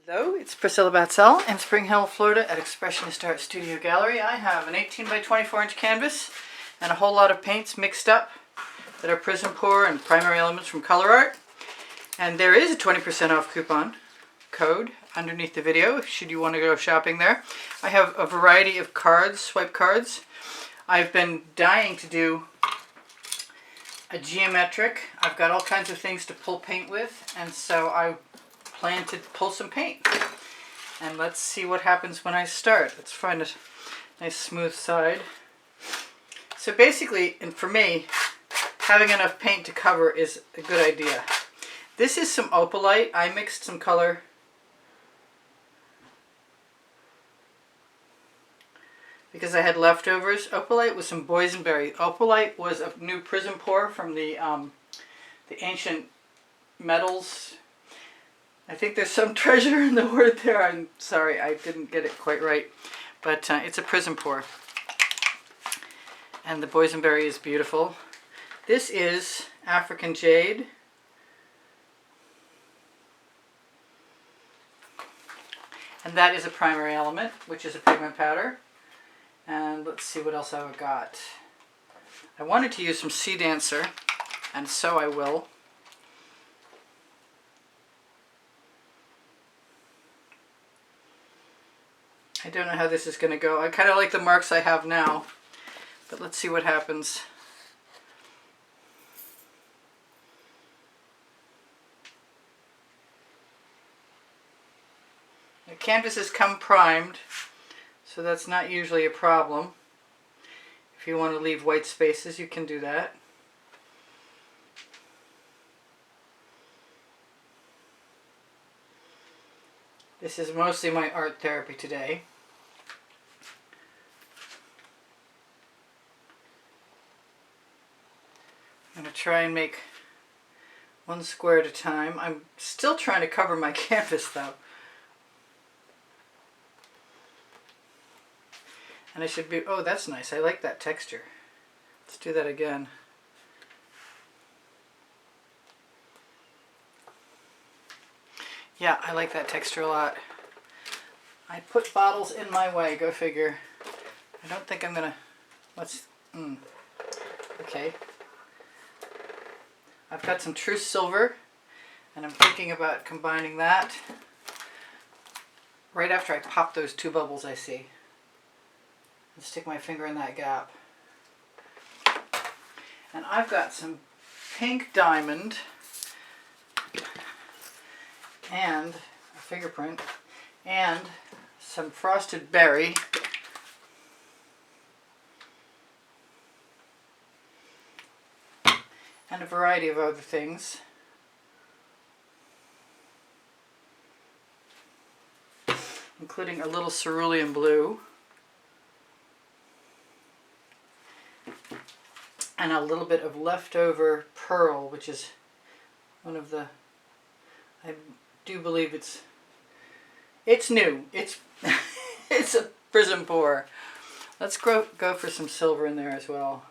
Hello, it's Priscilla Batzell in Spring Hill, Florida at Expressionist Art Studio Gallery. I have an 18 by 24 inch canvas and a whole lot of paints mixed up that are Prizm pour and Primary Elements from Colourarte. And there is a 20% off coupon code underneath the video should you want to go shopping there. I have a variety of cards, swipe cards. I've been dying to do a geometric. I've got all kinds of things to pull paint with, and so I plan to pull some paint. And let's see what happens when I start. Let's find a nice smooth side. So basically, and for me, having enough paint to cover is a good idea. This is some Opalite. I mixed some color because I had leftovers. Opalite with some Boysenberry. Opalite was a new Prizm pour from the ancient metals. I think there's some treasure in the word there. I'm sorry, I didn't get it quite right. But it's a Prizm pour. And the Boysenberry is beautiful. This is African Jade. And that is a primary element, which is a pigment powder. And let's see what else I've got. I wanted to use some Sea Dancer, and so I will. I don't know how this is going to go. I kind of like the marks I have now, but let's see what happens. The canvases come primed, so that's not usually a problem. If you want to leave white spaces, you can do that. This is mostly my art therapy today. I'm going to try and make one square at a time. I'm still trying to cover my canvas though. And I should be, oh, that's nice. I like that texture. Let's do that again. Yeah, I like that texture a lot. I put bottles in my way, go figure. I don't think I'm gonna, okay. I've got some true silver, and I'm thinking about combining that right after I pop those two bubbles I see. And stick my finger in that gap. And I've got some pink diamond and a fingerprint and some frosted berry and a variety of other things. Including a little cerulean blue and a little bit of leftover pearl, which is one of the, I do believe it's new. It's it's a Prizm pour. Let's go for some silver in there as well.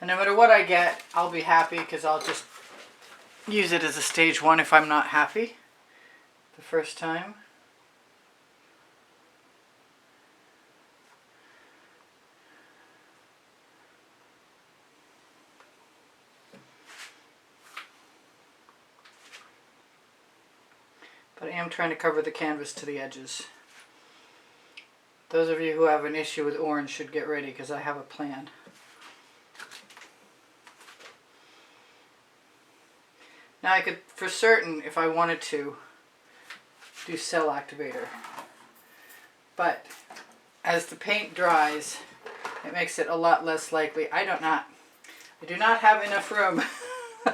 And no matter what I get, I'll be happy because I'll just use it as a stage one if I'm not happy the first time. But I am trying to cover the canvas to the edges. Those of you who have an issue with orange should get ready because I have a plan. Now I could, for certain, if I wanted to, do cell activator. But as the paint dries, it makes it a lot less likely. I do not have enough room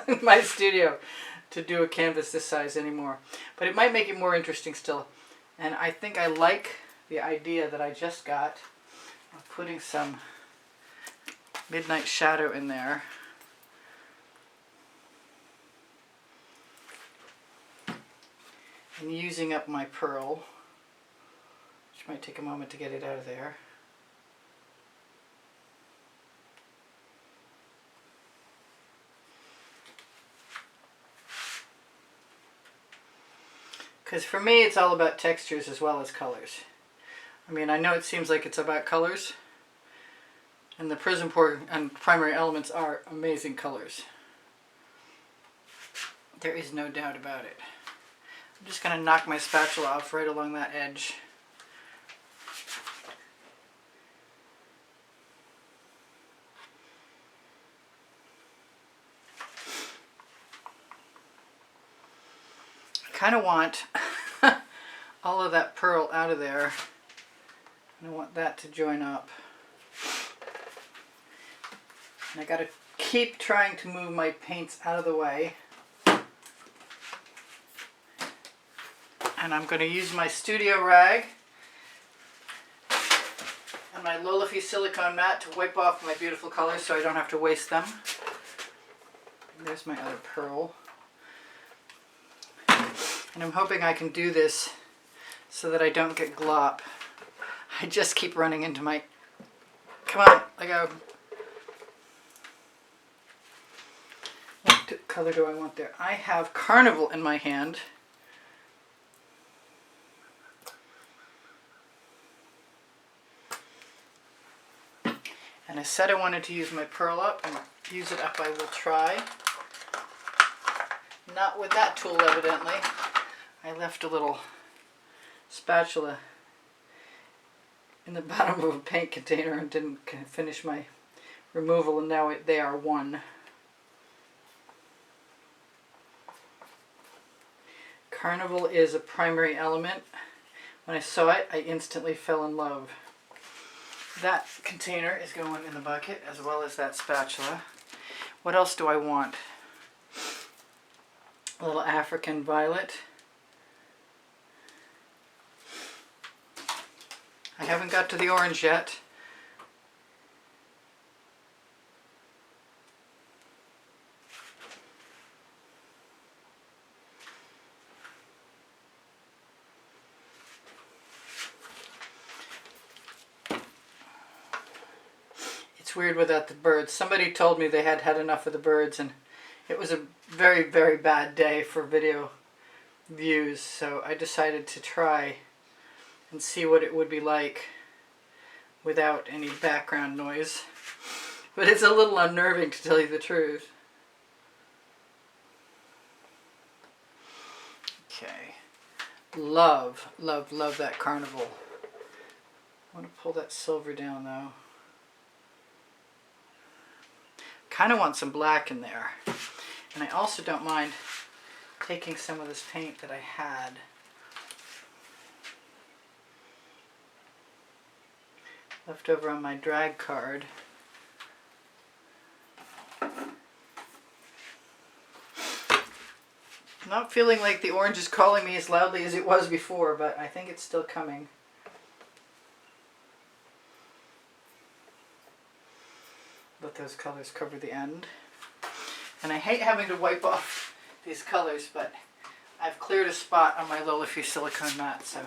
in my studio to do a canvas this size anymore. But it might make it more interesting still. And I think I like the idea that I just got of putting some midnight shadow in there. And using up my pearl, which might take a moment to get it out of there. Because for me, it's all about textures as well as colors. I mean, I know it seems like it's about colors, and the Prizm Pour and Primary Elements are amazing colors. There is no doubt about it. I'm just going to knock my spatula off right along that edge. I kind of want all of that pearl out of there. And I want that to join up. And I got to keep trying to move my paints out of the way. And I'm going to use my studio rag and my Lola-Fee silicone mat to wipe off my beautiful colors so I don't have to waste them. And there's my other pearl. And I'm hoping I can do this so that I don't get glop. I just keep running into my... Come on, let go. What color do I want there? I have Carnival in my hand. And I said I wanted to use my pearl up, and use it up I will try. Not with that tool, evidently. I left a little spatula in the bottom of a paint container and didn't finish my removal, and now they are one. Carnival is a primary element. When I saw it, I instantly fell in love. That container is going in the bucket, as well as that spatula. What else do I want? A little African violet. I haven't got to the orange yet. It's weird without the birds. Somebody told me they had had enough of the birds, and it was a very, very bad day for video views, so I decided to try and see what it would be like without any background noise. But it's a little unnerving, to tell you the truth. Okay. Love, love, love that Carnival. I want to pull that silver down though. Kind of want some black in there. And I also don't mind taking some of this paint that I had. Left over on my drag card. Not feeling like the orange is calling me as loudly as it was before, but I think it's still coming. Let those colors cover the end. And I hate having to wipe off these colors, but I've cleared a spot on my Lola-Fee silicone mat, so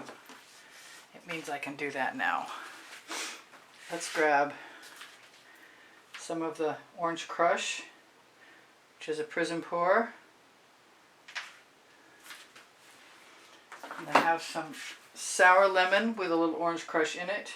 it means I can do that now. Let's grab some of the Orange Crush, which is a Prizm pour. And I have some sour lemon with a little Orange Crush in it.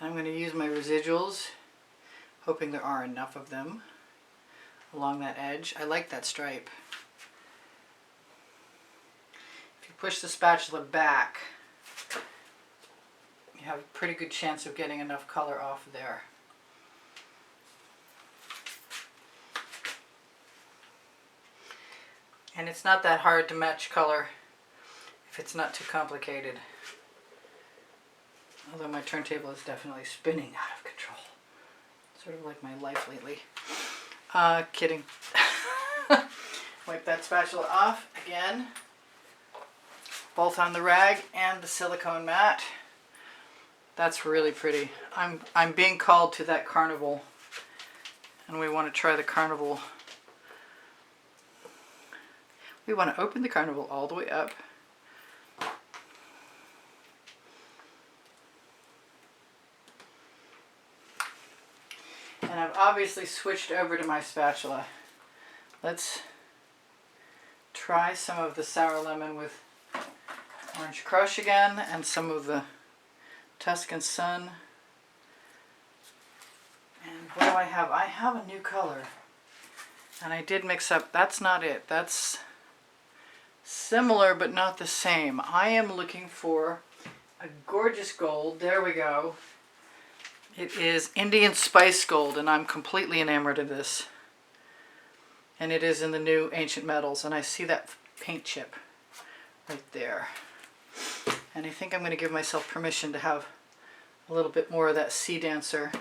I'm going to use my residuals, hoping there are enough of them along that edge. I like that stripe. If you push the spatula back, you have a pretty good chance of getting enough color off there. And it's not that hard to match color if it's not too complicated. Although my turntable is definitely spinning out of control. Sort of like my life lately. Kidding. Wipe that spatula off again. Both on the rag and the silicone mat. That's really pretty. I'm being called to that Carnival. And we want to try the Carnival we want to open the Carnival all the way up. And I've obviously switched over to my spatula. Let's try some of the sour lemon with Orange Crush again, and some of the Tuscan Sun. And what do I have? I have a new color. And I did mix up, that's not it. That's similar but not the same. I am looking for a gorgeous gold. There we go. It is Indian Spice Gold, and I'm completely enamored of this. And it is in the new Ancient Metals, and I see that paint chip right there. And I think I'm going to give myself permission to have a little bit more of that Sea Dancer.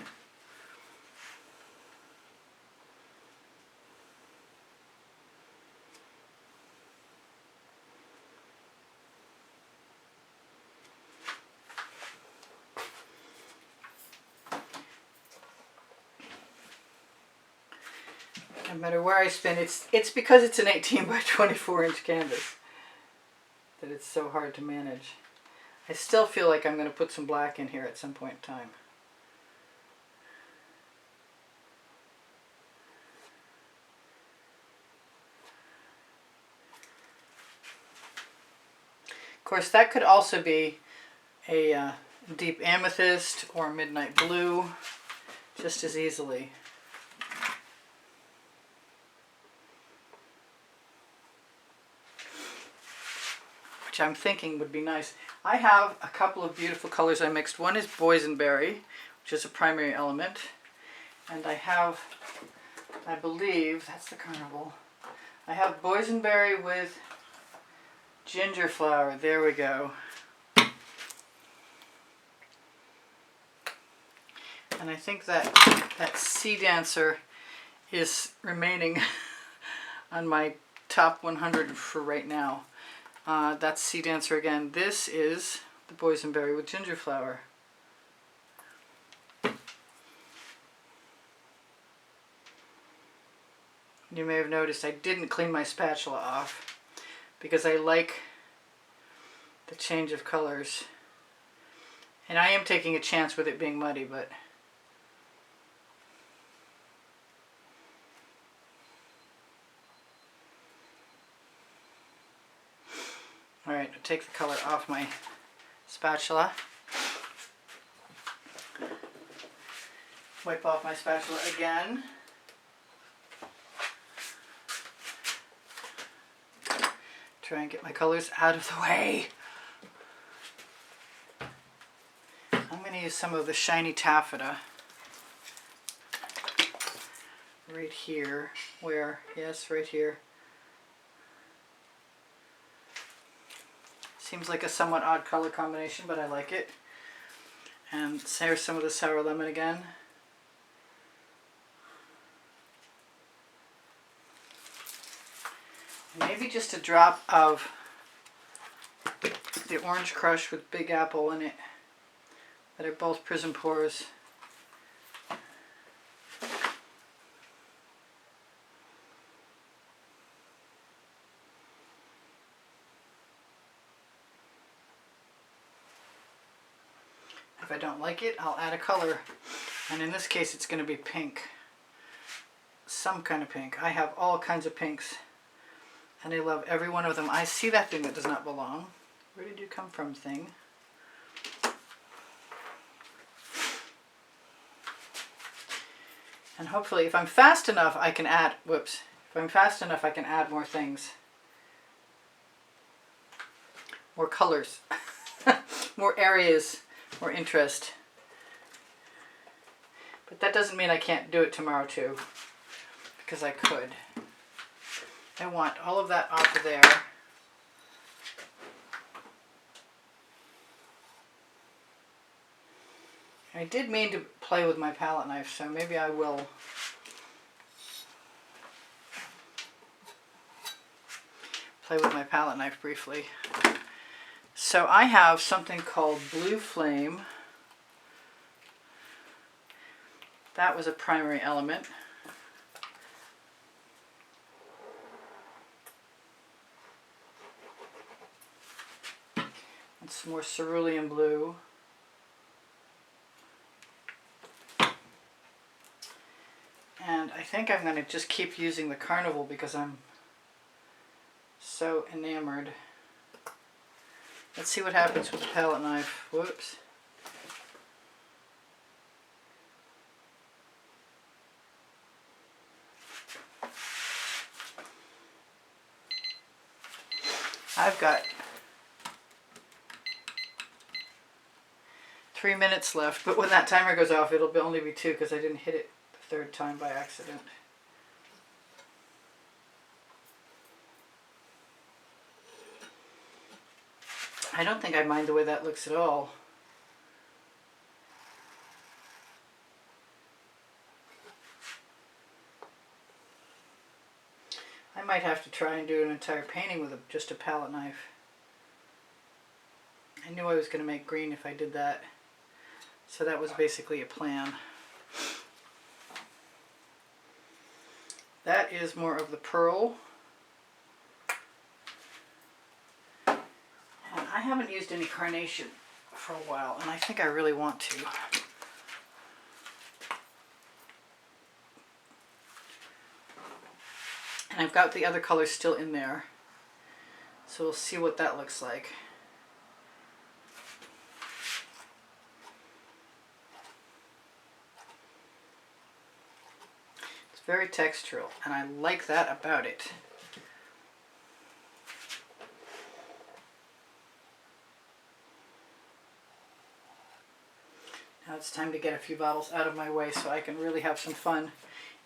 No matter where I spin, it's because it's an 18 by 24 inch canvas that it's so hard to manage. I still feel like I'm going to put some black in here at some point in time. Of course, that could also be a deep amethyst or midnight blue, just as easily. Which I'm thinking would be nice. I have a couple of beautiful colors I mixed. One is Boysenberry, which is a primary element. And I have, I believe, that's the Carnival. I have Boysenberry with ginger flower. There we go. And I think that Sea Dancer is remaining on my top 100 for right now. That's Sea Dancer again. This is the Boysenberry with ginger flower. You may have noticed I didn't clean my spatula off because I like the change of colors. And I am taking a chance with it being muddy, but alright, I'll take the color off my spatula. Wipe off my spatula again. Try and get my colors out of the way. I'm going to use some of the shiny taffeta right here. Where? Yes, right here. Seems like a somewhat odd color combination, but I like it. And there's some of the sour lemon again. Maybe just a drop of the Orange Crush with Big Apple in it, that are both Prizm pours. If I don't like it, I'll add a color, and in this case it's going to be pink. Some kind of pink. I have all kinds of pinks, and I love every one of them. I see that thing that does not belong. Where did you come from, thing? And hopefully, if I'm fast enough, I can add, whoops, if I'm fast enough, I can add more things. More colors. More areas, more interest. But that doesn't mean I can't do it tomorrow too, because I could. I want all of that off of there. I did mean to play with my palette knife, so maybe I will. Play with my palette knife briefly. So I have something called Blue Flame. That was a primary element. And some more cerulean blue. And I think I'm going to just keep using the Carnival because I'm so enamored. Let's see what happens with the palette knife. Whoops. I've got 3 minutes left, but when that timer goes off, it'll only be 2 because I didn't hit it the 3rd time by accident. I don't think I mind the way that looks at all. I might have to try and do an entire painting with just a palette knife. I knew I was going to make green if I did that. So that was basically a plan. That is more of the pearl. And I haven't used any carnation for a while, and I think I really want to. And I've got the other colors still in there. So we'll see what that looks like. It's very textural, and I like that about it. Now it's time to get a few bottles out of my way so I can really have some fun,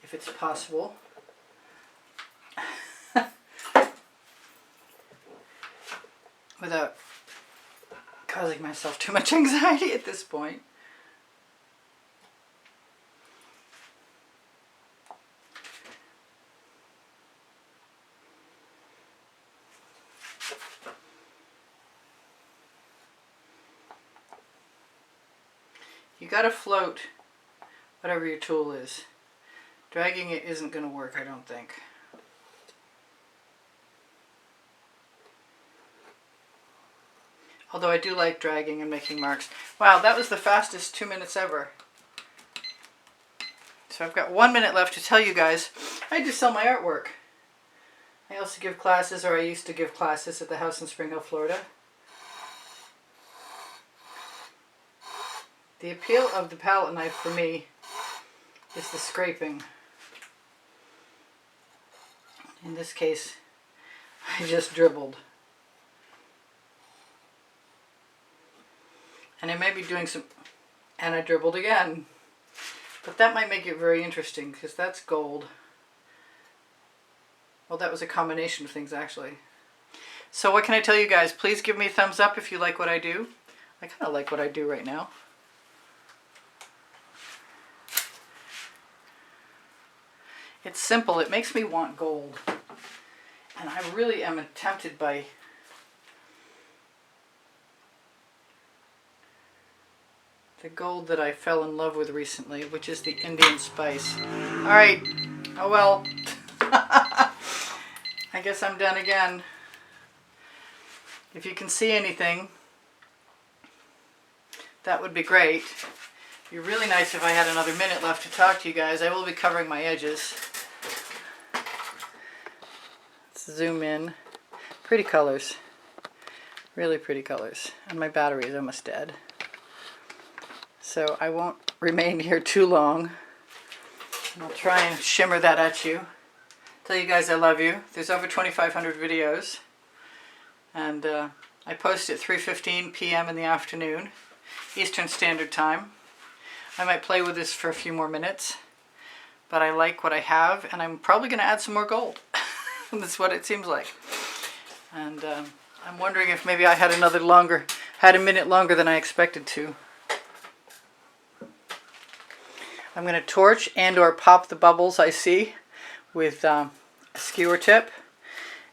if it's possible. Without causing myself too much anxiety at this point. You gotta float whatever your tool is. Dragging it isn't gonna work, I don't think. Although I do like dragging and making marks. Wow, that was the fastest 2 minutes ever. So I've got 1 minute left to tell you guys, I do sell my artwork. I also give classes, or I used to give classes at the house in Spring Hill, Florida. The appeal of the palette knife for me is the scraping. In this case, I just dribbled. And I may be doing some, and I dribbled again. But that might make it very interesting because that's gold. Well, that was a combination of things actually. So what can I tell you guys? Please give me a thumbs up if you like what I do. I kind of like what I do right now. It's simple. It makes me want gold. And I really am tempted by the gold that I fell in love with recently, which is the Indian spice. Alright, oh well. I guess I'm done again. If you can see anything, that would be great. It'd be really nice if I had another minute left to talk to you guys. I will be covering my edges. Let's zoom in. Pretty colors. Really pretty colors. And my battery is almost dead. So I won't remain here too long. And I'll try and shimmer that at you. Tell you guys I love you. There's over 2,500 videos. And I post at 3:15 p.m. in the afternoon, Eastern Standard Time. I might play with this for a few more minutes. But I like what I have, and I'm probably going to add some more gold. That's what it seems like. And I'm wondering if maybe I had a minute longer than I expected to. I'm going to torch and or pop the bubbles I see with a skewer tip.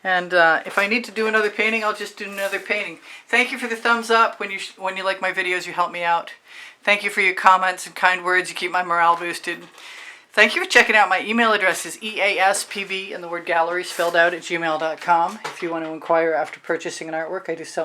And if I need to do another painting, I'll just do another painting. Thank you for the thumbs up. When you like my videos, you help me out. Thank you for your comments and kind words. You keep my morale boosted. Thank you for checking out. My email address is easpb and the word gallery spelled out at gmail.com. If you want to inquire after purchasing an artwork, I do sell my